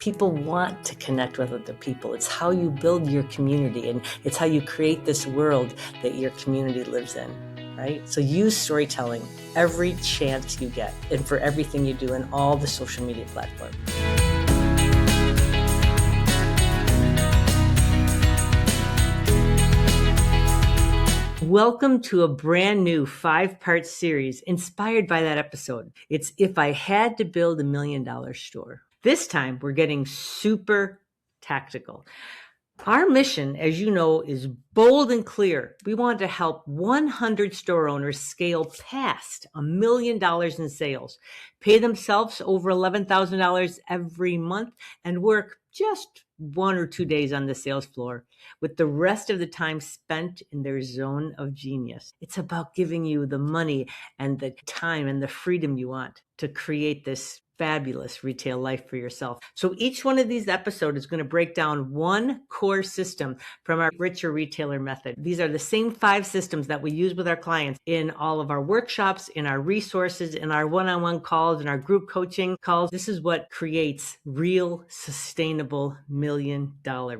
People want to connect with other people. It's how you build your community, and it's how you create this world that your community lives in, right? So use storytelling every chance you get and for everything you do in all the social media platforms. Welcome to a brand new 5-part series inspired by that episode. It's If I Had to Build $1 Million Store. This time, we're getting super tactical. Our mission, as you know, is bold and clear. We want to help 100 store owners scale past $1 million in sales, pay themselves over $11,000 every month, and work just 1 or 2 days on the sales floor with the rest of the time spent in their zone of genius. It's about giving you the money and the time and the freedom you want to create this fabulous retail life for yourself. So each one of these episodes is going to break down one core system from our Richer Retailer method. These are the same 5 systems that we use with our clients in all of our workshops, in our resources, in our one-on-one calls, in our group coaching calls. This is what creates real, sustainable $1 million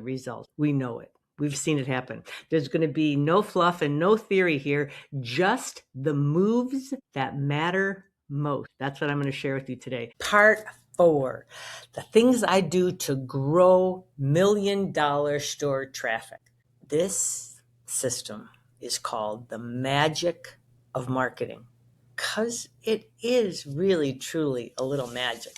results. We know it. We've seen it happen. There's going to be no fluff and no theory here, just the moves that matter most. That's what I'm going to share with you today. Part 4, the things I do to grow $1 million store traffic. This system is called the magic of marketing, because it is really, truly a little magic.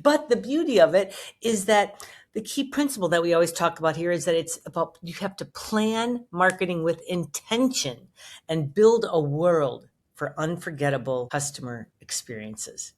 But the beauty of it is that the key principle that we always talk about here is that it's about, you have to plan marketing with intention and build a world for unforgettable customer experiences.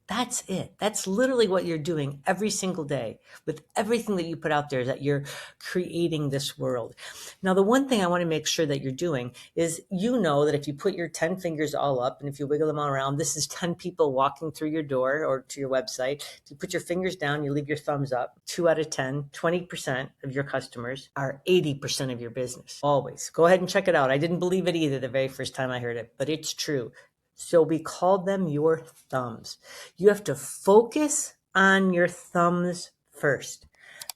That's it. That's literally what you're doing every single day with everything that you put out there, is that you're creating this world. Now, the one thing I want to make sure that you're doing is, you know, that if you put your 10 fingers all up and if you wiggle them all around, this is 10 people walking through your door or to your website. If you put your fingers down, you leave your thumbs up, 2 out of 10, 20% of your customers are 80% of your business. Always. Go ahead and check it out. I didn't believe it either the very first time I heard it, but it's true. So we call them your thumbs. You have to focus on your thumbs first.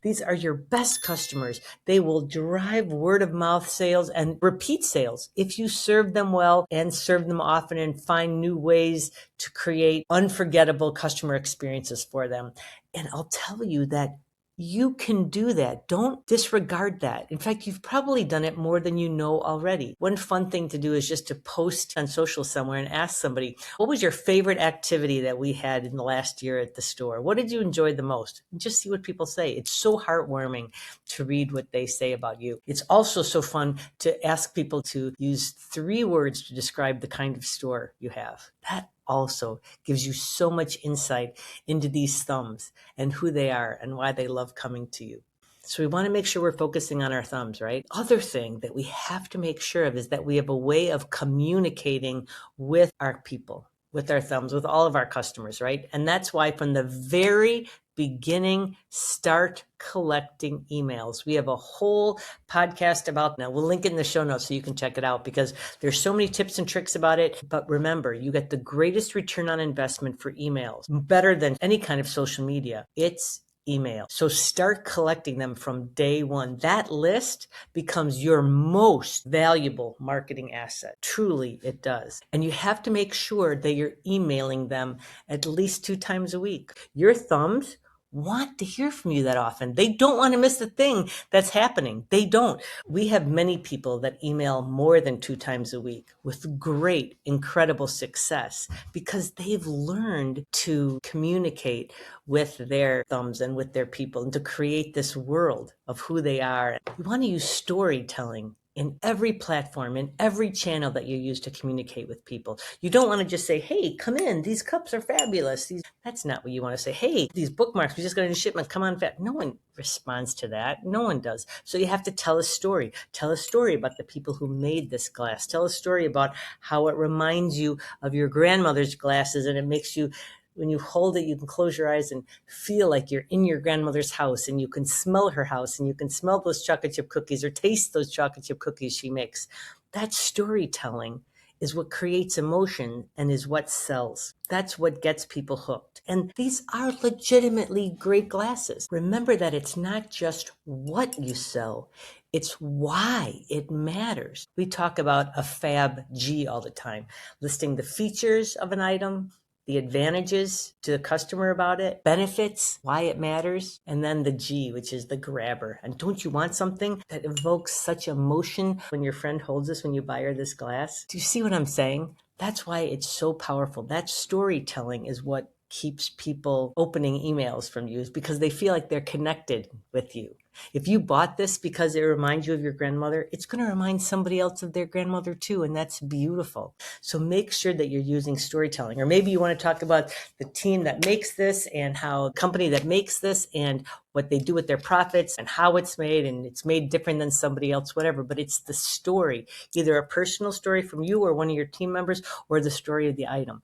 These are your best customers. They will drive word of mouth sales and repeat sales if you serve them well and serve them often and find new ways to create unforgettable customer experiences for them. And I'll tell you that you can do that. Don't disregard that. In fact, you've probably done it more than you know already. One fun thing to do is just to post on social somewhere and ask somebody, what was your favorite activity that we had in the last year at the store? What did you enjoy the most? And just see what people say. It's so heartwarming to read what they say about you. It's also so fun to ask people to use 3 words to describe the kind of store you have. That also gives you so much insight into these thumbs and who they are and why they love coming to you. So we want to make sure we're focusing on our thumbs, right? Other thing that we have to make sure of is that we have a way of communicating with our people, with our thumbs, with all of our customers, right? And that's why from the very beginning, start collecting emails. We have a whole podcast about that. We'll link it in the show notes so you can check it out, because there's so many tips and tricks about it. But remember, you get the greatest return on investment for emails, better than any kind of social media. It's email. So start collecting them from day one. That list becomes your most valuable marketing asset. Truly, it does. And you have to make sure that you're emailing them at least 2 times a week. Your thumbs want to hear from you that often. They don't want to miss the thing that's happening. They don't. We have many people that email more than 2 times a week with great, incredible success, because they've learned to communicate with their thumbs and with their people and to create this world of who they are. We want to use storytelling in every platform, in every channel that you use to communicate with people. You don't want to just say, hey, come in, these cups are fabulous. That's not what you want to say. Hey, these bookmarks, we just got a new shipment, come on fast. No one responds to that. No one does. So you have to tell a story. Tell a story about the people who made this glass. Tell a story about how it reminds you of your grandmother's glasses, and it makes you, when you hold it, you can close your eyes and feel like you're in your grandmother's house, and you can smell her house, and you can smell those chocolate chip cookies or taste those chocolate chip cookies she makes. That's storytelling is what creates emotion and is what sells. That's what gets people hooked. And these are legitimately great glasses. Remember that it's not just what you sell, it's why it matters. We talk about a Fab G all the time, listing the features of an item, the advantages to the customer about it, benefits, why it matters, and then the G, which is the grabber. And don't you want something that evokes such emotion when your friend holds this, when you buy her this glass? Do you see what I'm saying? That's why it's so powerful. That storytelling is what keeps people opening emails from you, is because they feel like they're connected with you. If you bought this because it reminds you of your grandmother, it's going to remind somebody else of their grandmother too, and that's beautiful. So make sure that you're using storytelling. Or maybe you want to talk about the team that makes this and how the company that makes this and what they do with their profits and how it's made, and it's made different than somebody else, whatever. But it's the story, either a personal story from you or one of your team members, or the story of the item.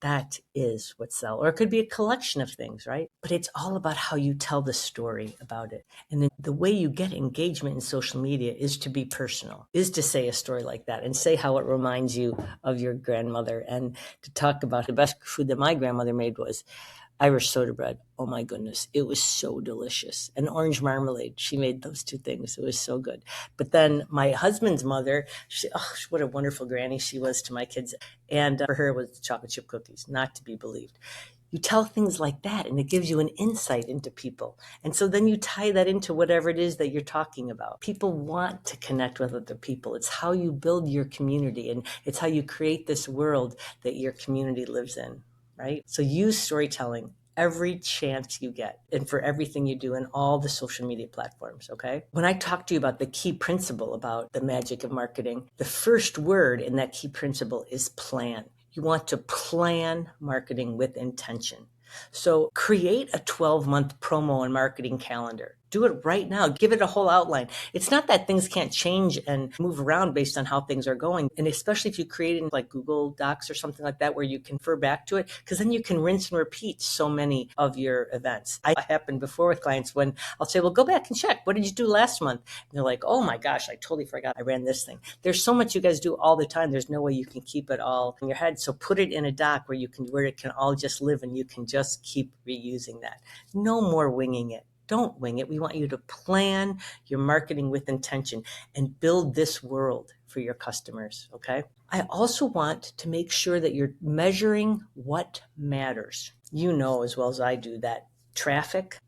That is what sells. Or it could be a collection of things, right? But it's all about how you tell the story about it. And then the way you get engagement in social media is to be personal, is to say a story like that and say how it reminds you of your grandmother, and to talk about the best food that my grandmother made was Irish soda bread. Oh my goodness. It was so delicious. And orange marmalade. She made those two things. It was so good. But then my husband's mother, what a wonderful granny she was to my kids. And for her, it was chocolate chip cookies, not to be believed. You tell things like that, and it gives you an insight into people. And so then you tie that into whatever it is that you're talking about. People want to connect with other people. It's how you build your community, and it's how you create this world that your community lives in. Right? So use storytelling every chance you get and for everything you do in all the social media platforms, okay? When I talk to you about the key principle about the magic of marketing, the first word in that key principle is plan. You want to plan marketing with intention. So create a 12-month promo and marketing calendar. Do it right now. Give it a whole outline. It's not that things can't change and move around based on how things are going. And especially if you create it in like Google Docs or something like that, where you can refer back to it, because then you can rinse and repeat so many of your events. I happened before with clients when I'll say, well, go back and check. What did you do last month? And they're like, oh my gosh, I totally forgot I ran this thing. There's so much you guys do all the time. There's no way you can keep it all in your head. So put it in a doc where it can all just live, and you can just keep reusing that. No more winging it. Don't wing it. We want you to plan your marketing with intention and build this world for your customers, okay? I also want to make sure that you're measuring what matters. You know as well as I do that track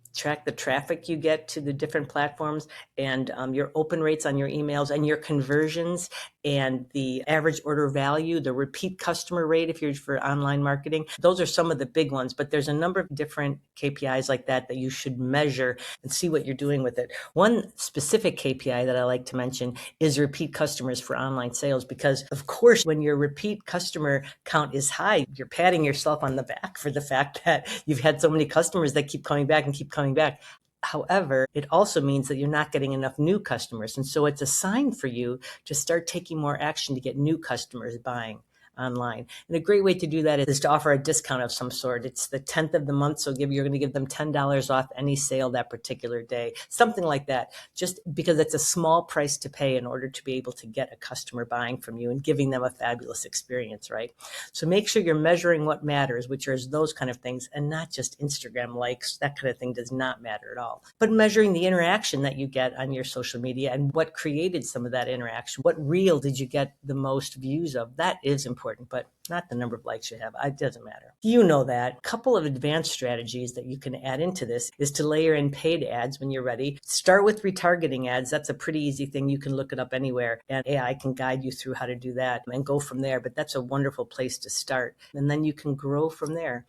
the traffic you get to the different platforms, and your open rates on your emails, and your conversions, and the average order value, the repeat customer rate if you're for online marketing. Those are some of the big ones, but there's a number of different KPIs like that you should measure and see what you're doing with it. One specific KPI that I like to mention is repeat customers for online sales, because of course, when your repeat customer count is high, you're patting yourself on the back for the fact that you've had so many customers that keep coming back and keep coming back. However, it also means that you're not getting enough new customers. And so it's a sign for you to start taking more action to get new customers buying online. And a great way to do that is to offer a discount of some sort. It's the 10th of the month, so you're going to give them $10 off any sale that particular day, something like that, just because it's a small price to pay in order to be able to get a customer buying from you and giving them a fabulous experience, right? So make sure you're measuring what matters, which is those kind of things, and not just Instagram likes. That kind of thing does not matter at all. But measuring the interaction that you get on your social media and what created some of that interaction. What reel did you get the most views of? That is important, but not the number of likes you have. It doesn't matter. You know that. A couple of advanced strategies that you can add into this is to layer in paid ads when you're ready. Start with retargeting ads. That's a pretty easy thing. You can look it up anywhere, and AI can guide you through how to do that and go from there. But that's a wonderful place to start. And then you can grow from there.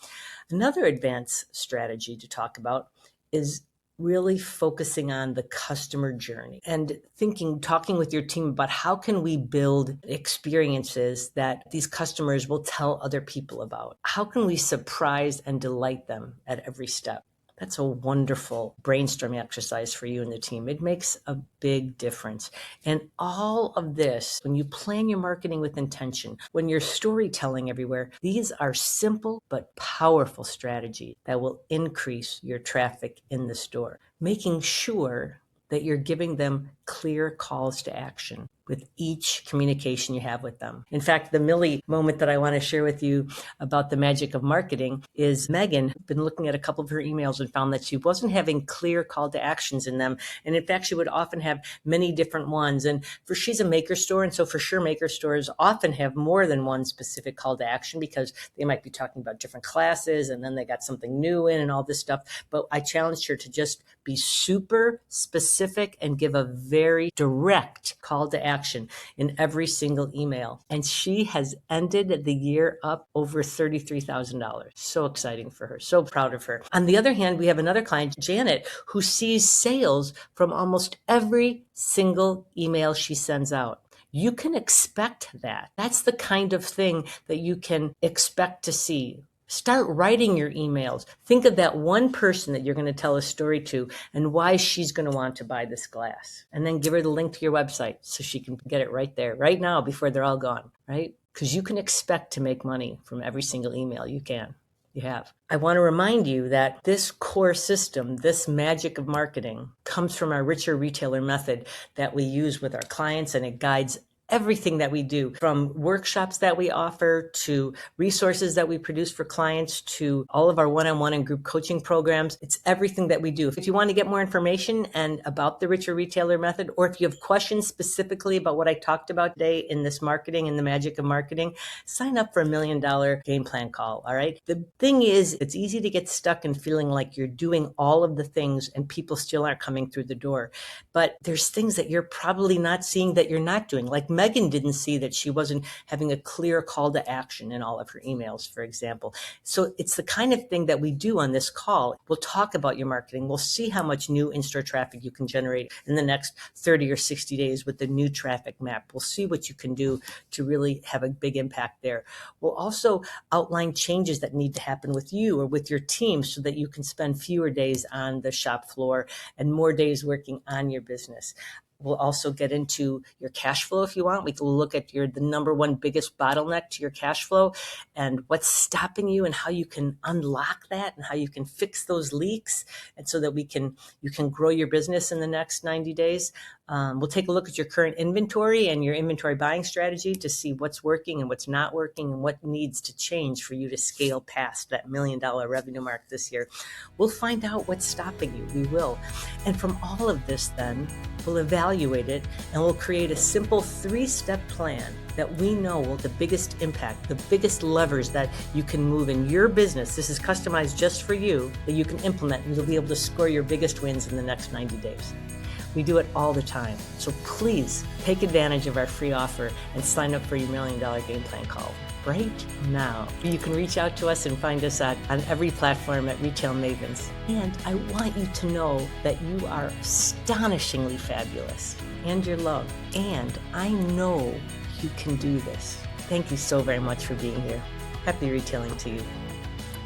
Another advanced strategy to talk about is really focusing on the customer journey and talking with your team about how can we build experiences that these customers will tell other people about? How can we surprise and delight them at every step? That's a wonderful brainstorming exercise for you and the team. It makes a big difference. And all of this, when you plan your marketing with intention, when you're storytelling everywhere, these are simple but powerful strategies that will increase your traffic in the store, making sure that you're giving them clear calls to action. with each communication you have with them. In fact, the Millie moment that I want to share with you about the magic of marketing is Megan had been looking at a couple of her emails and found that she wasn't having clear call to actions in them. And in fact, she would often have many different ones. And she's a maker store. And so for sure, maker stores often have more than one specific call to action because they might be talking about different classes and then they got something new in and all this stuff. But I challenged her to just be super specific and give a very direct call to action in every single email. And she has ended the year up over $33,000. So exciting for her. So proud of her. On the other hand, we have another client, Janet, who sees sales from almost every single email she sends out. You can expect that. That's the kind of thing that you can expect to see. Start writing your emails. Think of that one person that you're going to tell a story to and why she's going to want to buy this glass. And then give her the link to your website so she can get it right there, right now, before they're all gone, right? Because you can expect to make money from every single email you can. You have. I want to remind you that this core system, this magic of marketing, comes from our richer retailer method that we use with our clients, and it guides everything that we do, from workshops that we offer to resources that we produce for clients to all of our one-on-one and group coaching programs. It's everything that we do. If you want to get more information and about the richer retailer method, or if you have questions specifically about what I talked about today in this marketing and the magic of marketing, sign up for $1 million game plan call. All right. The thing is, it's easy to get stuck in feeling like you're doing all of the things and people still aren't coming through the door. But there's things that you're probably not seeing that you're not doing. Like Megan didn't see that she wasn't having a clear call to action in all of her emails, for example. So it's the kind of thing that we do on this call. We'll talk about your marketing. We'll see how much new in-store traffic you can generate in the next 30 or 60 days with the new traffic map. We'll see what you can do to really have a big impact there. We'll also outline changes that need to happen with you or with your team so that you can spend fewer days on the shop floor and more days working on your business. We'll also get into your cash flow if you want. We can look at the number one biggest bottleneck to your cash flow and what's stopping you and how you can unlock that and how you can fix those leaks, and so that you can grow your business in the next 90 days. We'll take a look at your current inventory and your inventory buying strategy to see what's working and what's not working and what needs to change for you to scale past that $1 million revenue mark this year. We'll find out what's stopping you. We will. And from all of this, then, we'll evaluate it and we'll create a simple 3-step plan that we know will have the biggest impact, the biggest levers that you can move in your business. This is customized just for you, that you can implement, and you'll be able to score your biggest wins in the next 90 days. We do it all the time. So please take advantage of our free offer and sign up for your $1 million game plan call right now. You can reach out to us and find us on every platform at Retail Mavens. And I want you to know that you are astonishingly fabulous and you're loved. And I know you can do this. Thank you so very much for being here. Happy retailing to you.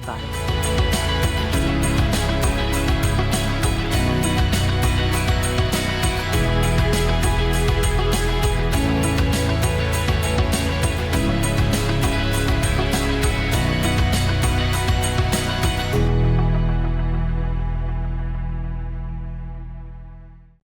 Bye.